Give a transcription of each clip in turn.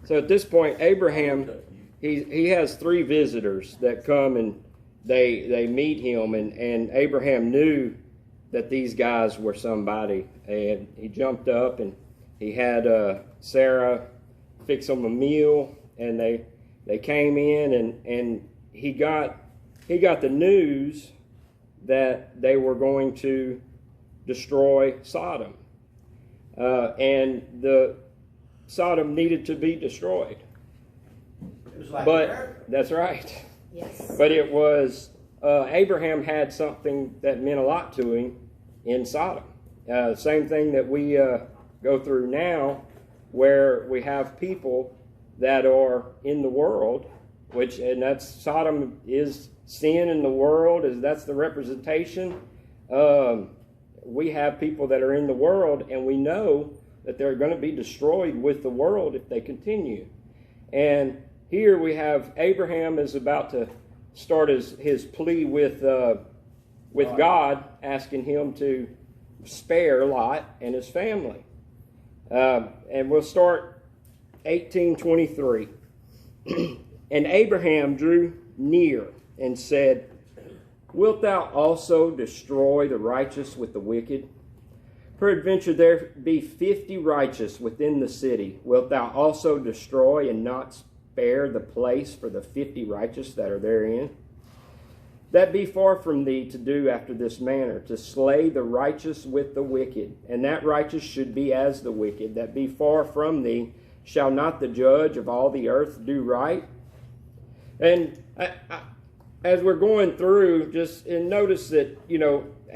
So at this point, Abraham, he has 3 visitors that come and they meet him, and Abraham knew that these guys were somebody, and he jumped up and he had Sarah fix them a meal, and they came in, and he got the news that they were going to destroy Sodom, and the Sodom needed to be destroyed. It was like But that's right. Yes. But it was Abraham had something that meant a lot to him in Sodom. Same thing that we go through now, where we have people that are in the world, and that's Sodom is sin in the world, that's the representation. We have people that are in the world, and we know that they're going to be destroyed with the world if they continue. And here we have Abraham is about to start his plea with God, asking him to spare Lot and his family. And we'll start 18:23. And Abraham drew near and said, "Wilt thou also destroy the righteous with the wicked? Peradventure there be 50 righteous within the city. Wilt thou also destroy and not spare the place for the 50 righteous that are therein? That be far from thee to do after this manner, to slay the righteous with the wicked. And that righteous should be as the wicked. That be far from thee. Shall not the judge of all the earth do right?" And as we're going through, just notice that,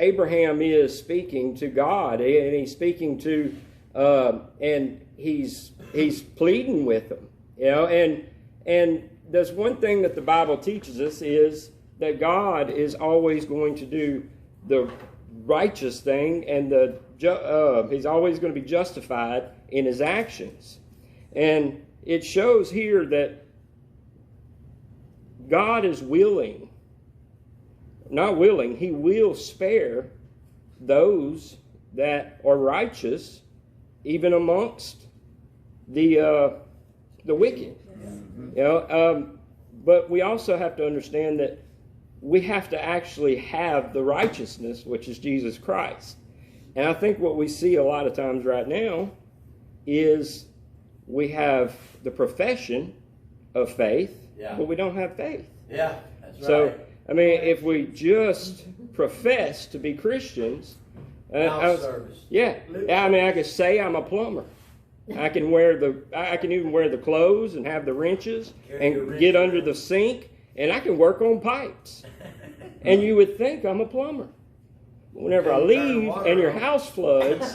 Abraham is speaking to God, and he's speaking to, and he's pleading with him, and there's one thing that the Bible teaches us is that God is always going to do the righteous thing, and he's always going to be justified in his actions. And it shows here that God is willing, not willing, he will spare those that are righteous, even amongst the wicked. But we also have to understand that we have to actually have the righteousness, which is Jesus Christ. And I think what we see a lot of times right now is we have the profession of faith, but we don't have faith. Yeah, that's right. So, I mean, if we just profess to be Christians, service. I could say I'm a plumber. I can even wear the clothes and have the wrenches and get under the sink, and I can work on pipes. And you would think I'm a plumber. Whenever I leave and your house floods,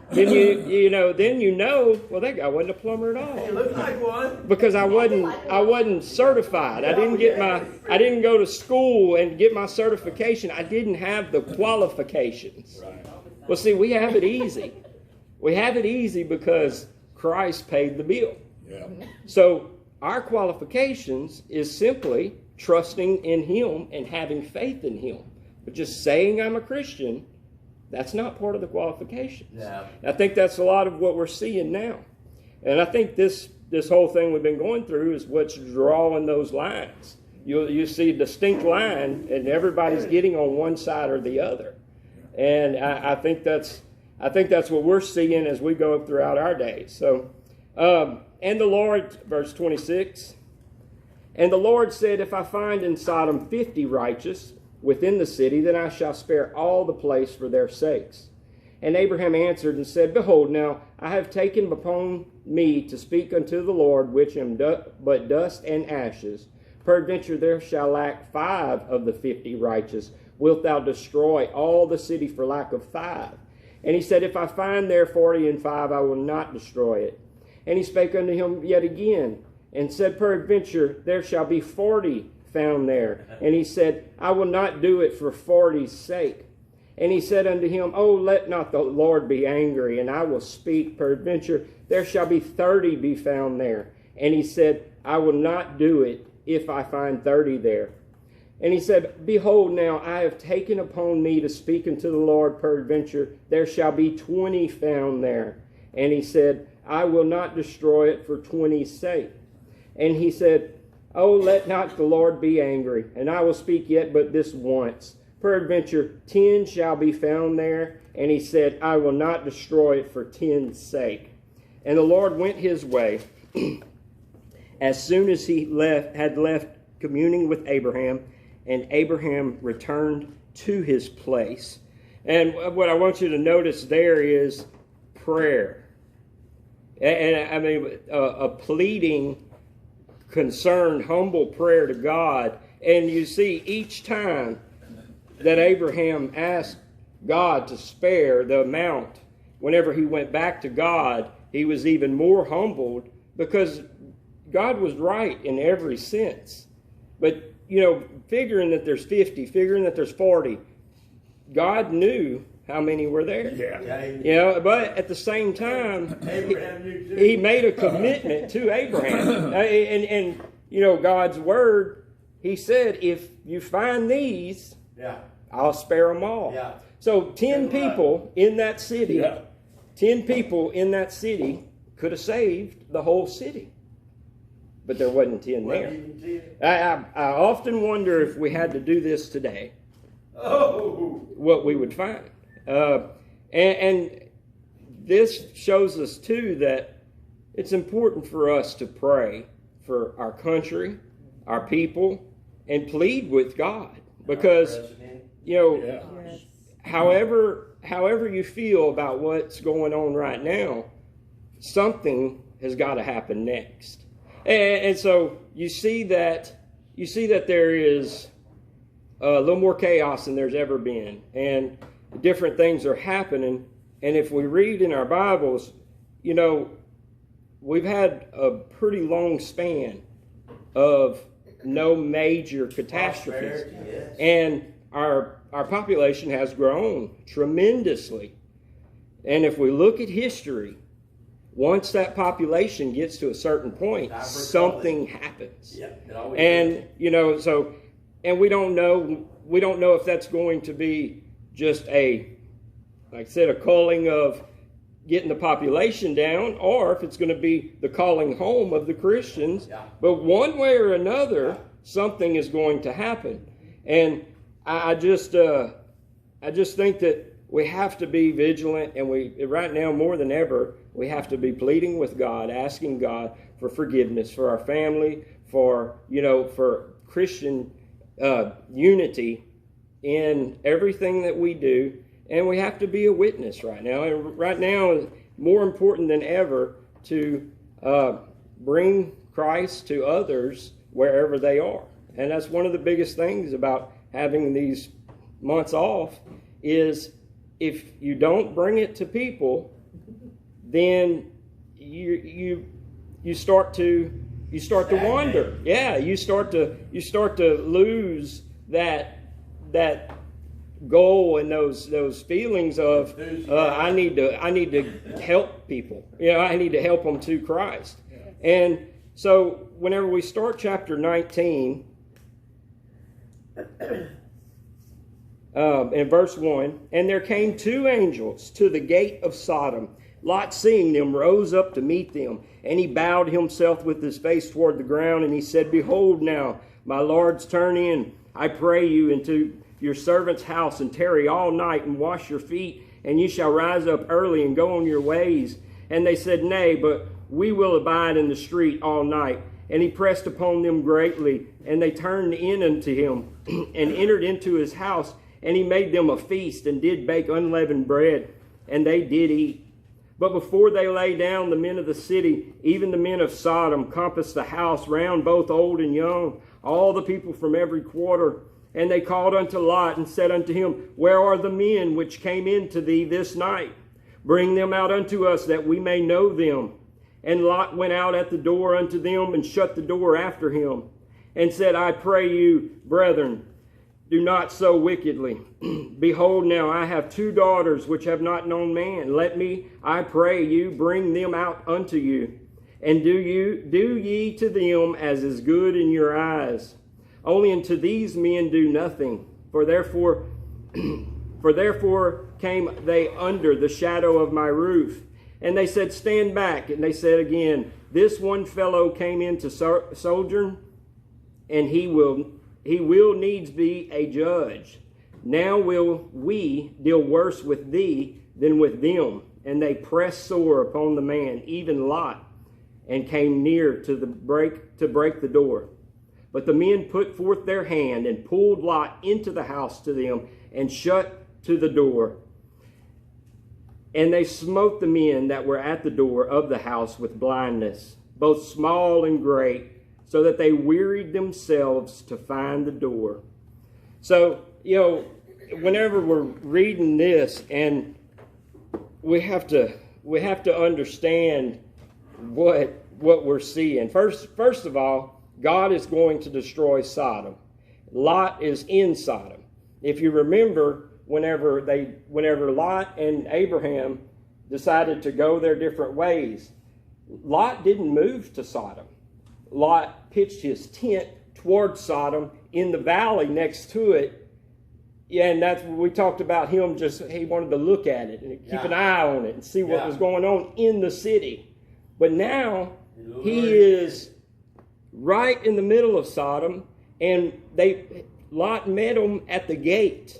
then you know, well, that guy wasn't a plumber at all. He looked like one. Because I wasn't certified. I didn't go to school and get my certification. I didn't have the qualifications. Right. Well, see, we have it easy. We have it easy because Christ paid the bill. Yeah. So our qualifications is simply trusting in him and having faith in him. But just saying I'm a Christian, that's not part of the qualifications. No. I think that's a lot of what we're seeing now. And I think this whole thing we've been going through is what's drawing those lines. You see a distinct line, and everybody's getting on one side or the other. And I think that's what we're seeing as we go throughout our days. So, and the Lord, verse 26, and the Lord said, "If I find in Sodom 50 righteous within the city, then I shall spare all the place for their sakes." And Abraham answered and said, "Behold, now I have taken upon me to speak unto the Lord, which am but dust and ashes. Peradventure there shall lack 5 of the 50 righteous. Wilt thou destroy all the city for lack of 5? And he said, If I find there 40 and 5, I will not destroy it. And he spake unto him yet again, and said, Peradventure there shall be 40 found there. And he said, I will not do it for 40's sake. And he said unto him, Oh, let not the Lord be angry, and I will speak. Peradventure there shall be 30 be found there. And he said, I will not do it if I find 30 there. And he said, Behold, now I have taken upon me to speak unto the Lord. Peradventure there shall be 20 found there. And he said, I will not destroy it for 20's sake. And he said, Oh, let not the Lord be angry, and I will speak yet but this once. Peradventure 10 shall be found there. And he said, I will not destroy it for 10's sake. And the Lord went his way. As soon as he had left communing with Abraham, and Abraham returned to his place. And what I want you to notice there is prayer. And I mean, a pleading, concerned, humble prayer to God. And you see, each time that Abraham asked God to spare the amount, whenever he went back to God, he was even more humbled, because God was right in every sense. But, figuring that there's 50, figuring that there's 40, God knew how many were there. Yeah. But at the same time, Abraham knew too. he made a commitment to Abraham. And God's word, he said, if you find these, I'll spare them all. Yeah. So 10 people in that city, 10 people in that city could have saved the whole city. But there wasn't 10 there. I often wonder if we had to do this today, what we would find. And this shows us, too, that it's important for us to pray for our country, our people, and plead with God. Because, however you feel about what's going on right now, something has got to happen next. And so you see that there is a little more chaos than there's ever been, and different things are happening. And if we read in our Bibles, we've had a pretty long span of no major catastrophes, and our population has grown tremendously. And if we look at history, once that population gets to a certain point, something happens. And and we don't know if that's going to be just like I said, a culling of getting the population down, or if it's going to be the calling home of the Christians. But one way or another, something is going to happen. And I just think that we have to be vigilant, and right now more than ever, we have to be pleading with God, asking God for forgiveness for our family, for Christian unity in everything that we do. And we have to be a witness right now. And right now, more important than ever, to bring Christ to others wherever they are. And that's one of the biggest things about having these months off, is if you don't bring it to people, then you start to wander. Yeah, you start to lose that goal and those feelings of I need to help people. I need to help them to Christ. And so whenever we start chapter 19, in verse 1, and there came 2 angels to the gate of Soddom. Lot, seeing them, rose up to meet them, and he bowed himself with his face toward the ground, and he said, Behold now, my lords, turn in, I pray you, into your servant's house, and tarry all night, and wash your feet, and you shall rise up early and go on your ways. And they said, Nay, but we will abide in the street all night. And he pressed upon them greatly, and they turned in unto him, and entered into his house, and he made them a feast, and did bake unleavened bread, and they did eat. But before they lay down, the men of the city, even the men of Sodom, compassed the house round, both old and young, all the people from every quarter. And they called unto Lot, and said unto him, Where are the men which came in to thee this night? Bring them out unto us, that we may know them. And Lot went out at the door unto them, and shut the door after him, and said, I pray you, brethren, do not so wickedly. Behold, now I have 2 daughters which have not known man. Let me, I pray you, bring them out unto you. And do ye to them as is good in your eyes. Only unto these men do nothing. For therefore came they under the shadow of my roof. And they said, stand back. And they said again, this one fellow came in to sojourn, and he will needs be a judge. Now will we deal worse with thee than with them. And they pressed sore upon the man, even Lot, and came near to break the door. But the men put forth their hand and pulled Lot into the house to them and shut to the door. And they smote the men that were at the door of the house with blindness, both small and great, so that they wearied themselves to find the door. So, whenever we're reading this, and we have to understand what we're seeing. First of all, God is going to destroy Sodom. Lot is in Sodom. If you remember, whenever Lot and Abraham decided to go their different ways, Lot didn't move to Sodom. Lot pitched his tent toward Sodom in the valley next to it. Yeah, and that's what we talked about him. He wanted to look at it and keep an eye on it and see what was going on in the city. But now he is right in the middle of Sodom, and Lot met him at the gate.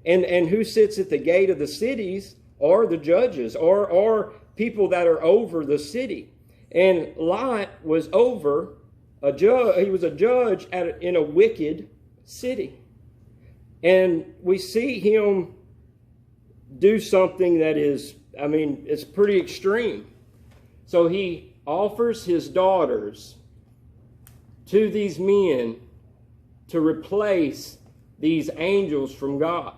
And who sits at the gate of the cities are the judges, or people that are over the city. And Lot was over a judge. He was a judge in a wicked city. And we see him do something that is, it's pretty extreme. So he offers his daughters to these men to replace these angels from God.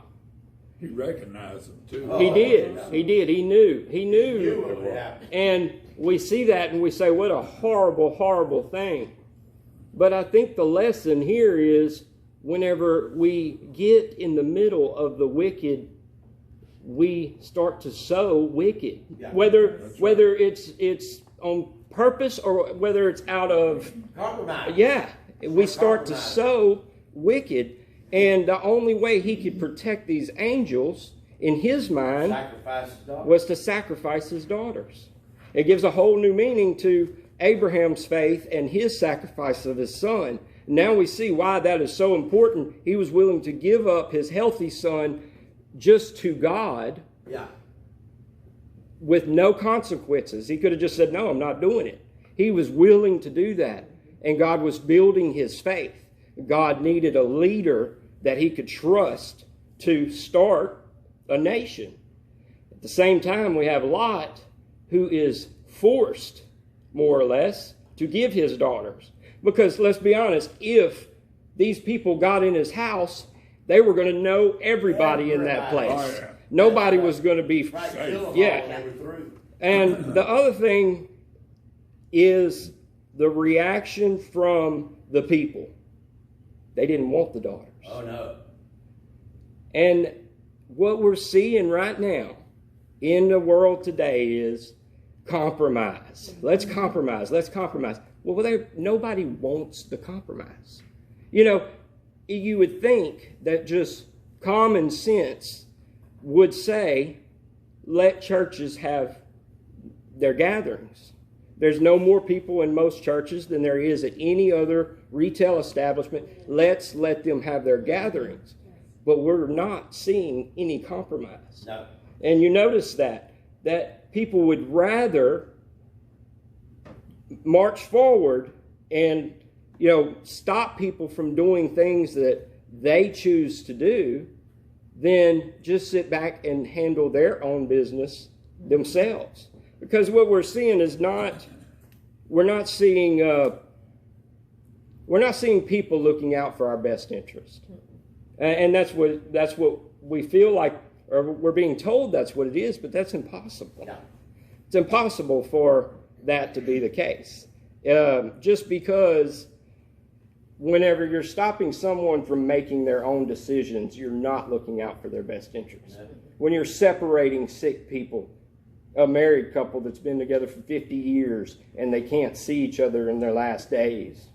He recognized them too. He did. He did. He knew. And we see that and we say, what a horrible, horrible thing. But I think the lesson here is whenever we get in the middle of the wicked, we start to sow wicked. Yeah, whether it's on purpose or whether it's out of compromise. Yeah, we start to sow wicked. And the only way he could protect these angels, in his mind, was to sacrifice his daughters. It gives a whole new meaning to Abraham's faith and his sacrifice of his son. Now we see why that is so important. He was willing to give up his healthy son just to God with no consequences. He could have just said, no, I'm not doing it. He was willing to do that. And God was building his faith. God needed a leader that he could trust to start a nation. At the same time, we have Lot, who is forced, more or less, to give his daughters. Because let's be honest, if these people got in his house, they were going to know everybody in that place. Oh, yeah. Nobody was going to be... Yeah. And the other thing is the reaction from the people. They didn't want the daughters. Oh, no. And what we're seeing right now in the world today is compromise. Let's compromise. Let's compromise. Well, nobody wants the compromise. You would think that just common sense would say, let churches have their gatherings. There's no more people in most churches than there is at any other retail establishment. Let's let them have their gatherings. But we're not seeing any compromise. No. And you notice that people would rather march forward and, stop people from doing things that they choose to do than just sit back and handle their own business themselves. Because what we're seeing is we're not seeing people looking out for our best interest, and that's what we feel like, or we're being told that's what it is. But that's impossible. Yeah. It's impossible for that to be the case. Just because whenever you're stopping someone from making their own decisions, you're not looking out for their best interest. No. When you're separating sick people. A married couple that's been together for 50 years and they can't see each other in their last days.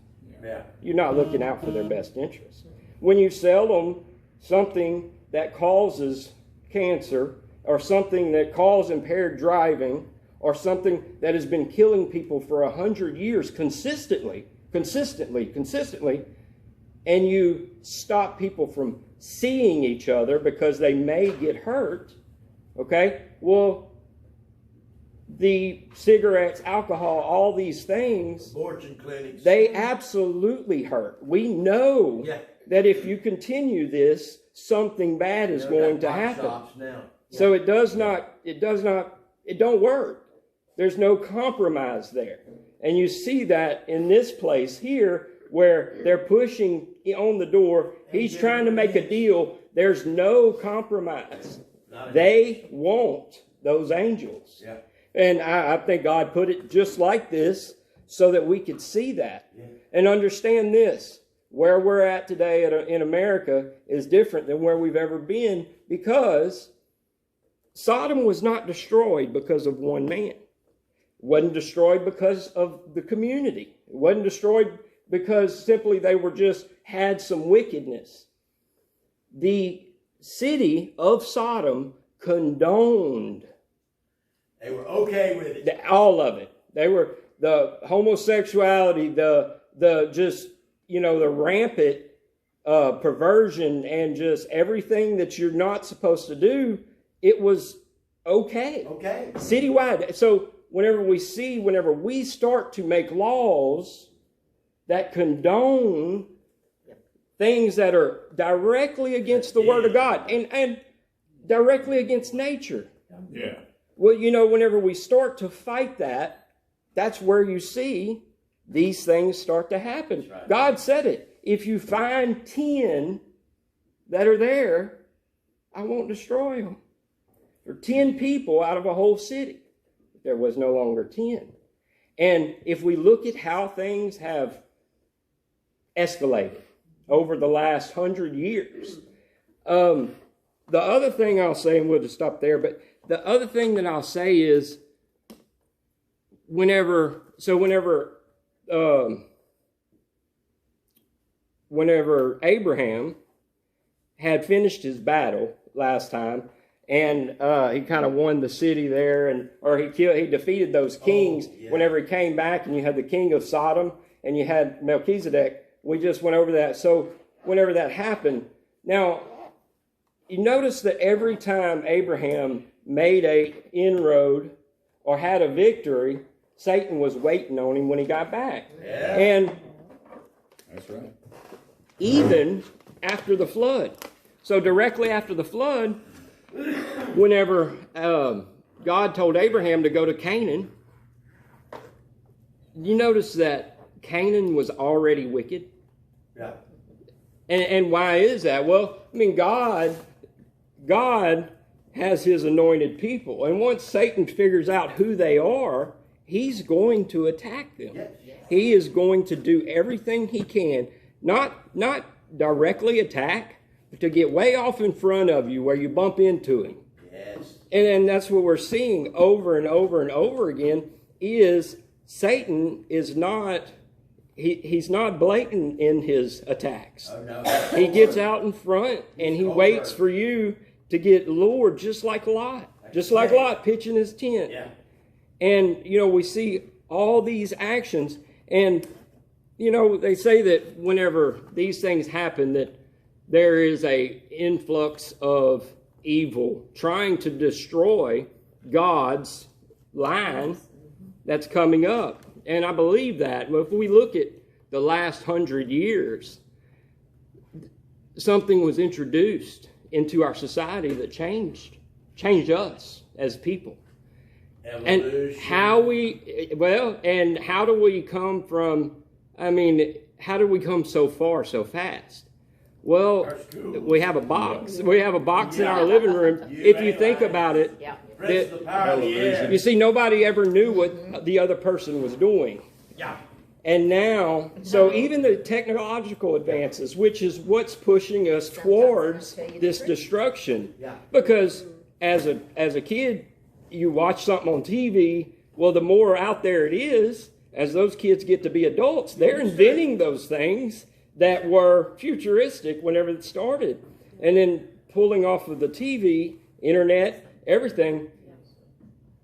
Yeah. You're not looking out for their best interest. When you sell them something that causes cancer or something that causes impaired driving or something that has been killing people for 100 years consistently, and you stop people from seeing each other because they may get hurt, okay? Well, the cigarettes, alcohol, all these things, abortion clinics, they absolutely hurt. We know that if you continue this, something bad is going to happen. So it don't work. There's no compromise there. And you see that in this place here where they're pushing on the door. He's trying to make a deal. There's no compromise. They want those angels. Yeah. And I think God put it just like this so that we could see that and understand this. Where we're at today in America is different than where we've ever been, because Sodom was not destroyed because of one man. It wasn't destroyed because of the community. It wasn't destroyed because simply they were just had some wickedness. The city of Sodom condoned. They were okay with it. All of it. They were the homosexuality, the rampant perversion, and just everything that you're not supposed to do. It was okay. Okay. Citywide. So whenever we start to make laws that condone things that are directly against the Word of God and directly against nature. Yeah. Well, whenever we start to fight that, that's where you see these things start to happen. Right. God said it. If you find 10 that are there, I won't destroy them. There are 10 people out of a whole city. There was no longer 10. And if we look at how things have escalated over the last 100 years, the other thing I'll say, and we'll just stop there, but the other thing that I'll say is whenever Abraham had finished his battle last time, and he kind of won the city there, or he defeated those kings. Whenever he came back, and you had the king of Sodom, and you had Melchizedek. We just went over that. So whenever that happened, now you notice that every time Abraham made a inroad or had a victory, Satan was waiting on him when he got back. Yeah. And that's right. Even after the flood. So directly after the flood, whenever God told Abraham to go to Canaan, you notice that Canaan was already wicked. Yeah. And why is that? Well, I mean, God has his anointed people. And once Satan figures out who they are, he's going to attack them. Yes. He is going to do everything he can, not directly attack, but to get way off in front of you where you bump into him. Yes. And that's what we're seeing over and over and over again is Satan is not, he's not blatant in his attacks. Oh, no. He gets out in front and he waits for you to get lured, just like Lot. Just like Lot pitching his tent. Yeah. And, we see all these actions. And, they say that whenever these things happen, that there is a influx of evil trying to destroy God's line that's coming up. And I believe that. If we look at the last 100 years, something was introduced into our society that changed us as people. Evolution. And how do we come so far so fast? Well, we have a box. We have a box in our living room. If you think about it, you see, nobody ever knew what the other person was doing. Yeah. And now, so even the technological advances, which is what's pushing us towards this destruction. Because as a kid, you watch something on TV, well, the more out there it is, as those kids get to be adults, they're inventing those things that were futuristic whenever it started. And then pulling off of the TV, internet, everything,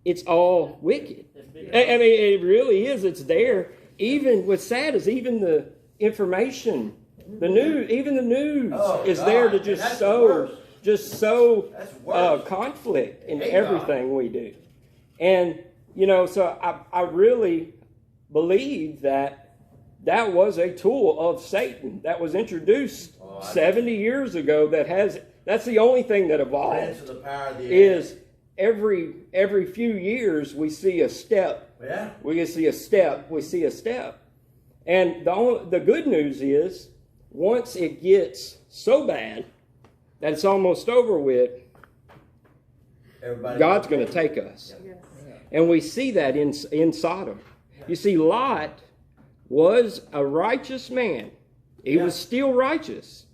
it's all wicked. I mean, it really is. It's there. Even what's sad is even the information, the news, even the news is there to just sow conflict in everything we do. And, you know, so I really believe that was a tool of Satan that was introduced 70 years ago. That's the only thing that evolved. Is every few years we see a step. Yeah. We see a step. We see a step. And the good news is, once it gets so bad that it's almost over with, God's going to take us. Yes. And we see that in Sodom. You see, Lot was a righteous man. He was still righteous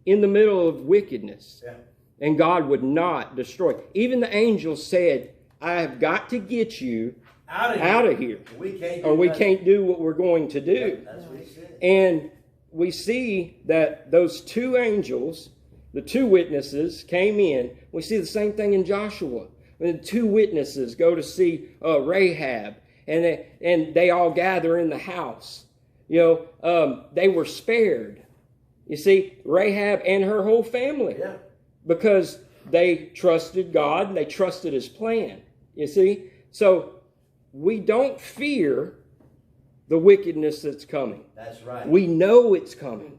in the middle of wickedness. Yeah. And God would not destroy. Even the angels said, I have got to get you out of here. We can't do what we're going to do. Yeah, that's what he said. And we see that those two angels, the two witnesses, came in. We see the same thing in Joshua. When the two witnesses go to see Rahab, and they all gather in the house. You know, they were spared. You see, Rahab and her whole family. Yeah. Because they trusted God and they trusted His plan. You see? So we don't fear the wickedness that's coming. That's right. We know it's coming.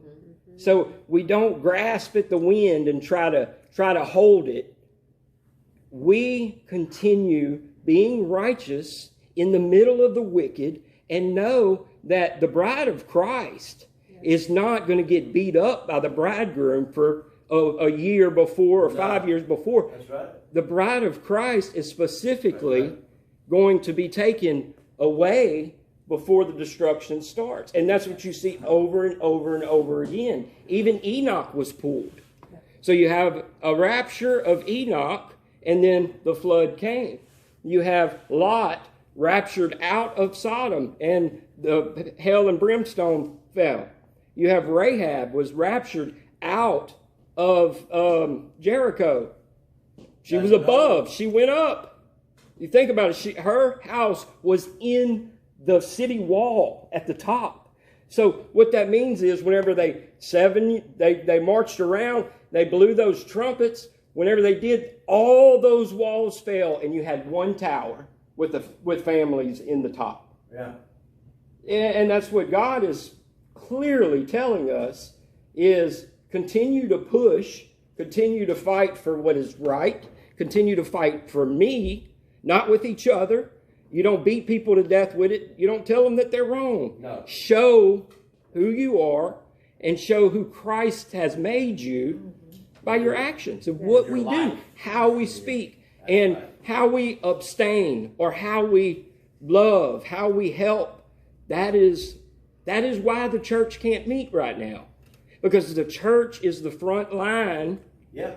So we don't grasp at the wind and try to hold it. We continue being righteous in the middle of the wicked and know that the bride of Christ is not going to get beat up by the bridegroom for a year before or 5 years before. That's right. The bride of Christ is specifically going to be taken away before the destruction starts. And that's what you see over and over and over again. Even Enoch was pulled. So you have a rapture of Enoch, and then the flood came. You have Lot raptured out of Sodom, and the hell and brimstone fell. You have Rahab was raptured out of Jericho. She was above. She went up. You think about it. Her house was in the city wall at the top. So what that means is whenever they marched around, they blew those trumpets. Whenever they did, all those walls fell, and you had one tower with families in the top. Yeah. And that's what God is clearly telling us is continue to push, continue to fight for what is right, continue to fight for me, not with each other. You don't beat people to death with it. You don't tell them that they're wrong. No. Show who you are and show who Christ has made you by your actions and what we do, how we speak, and how we abstain or how we love, how we help. That is why the church can't meet right now. Because the church is the front line. Yeah.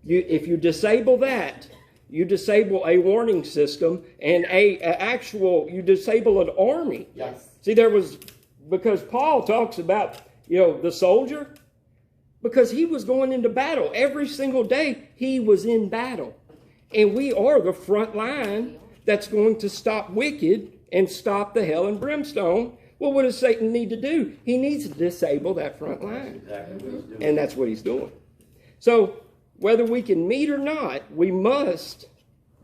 If you disable that, you disable a warning system and you disable an army. Yes. See, because Paul talks about, the soldier, because he was going into battle. Every single day he was in battle. And we are the front line that's going to stop wicked and stop the hell and brimstone. Well, what does Satan need to do? He needs to disable that front line. That's exactly what he's doing. And that's what he's doing. So whether we can meet or not, we must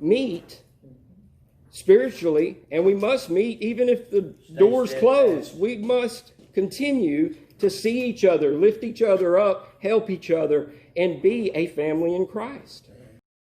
meet spiritually, and we must meet even if the doors close. We must continue to see each other, lift each other up, help each other, and be a family in Christ.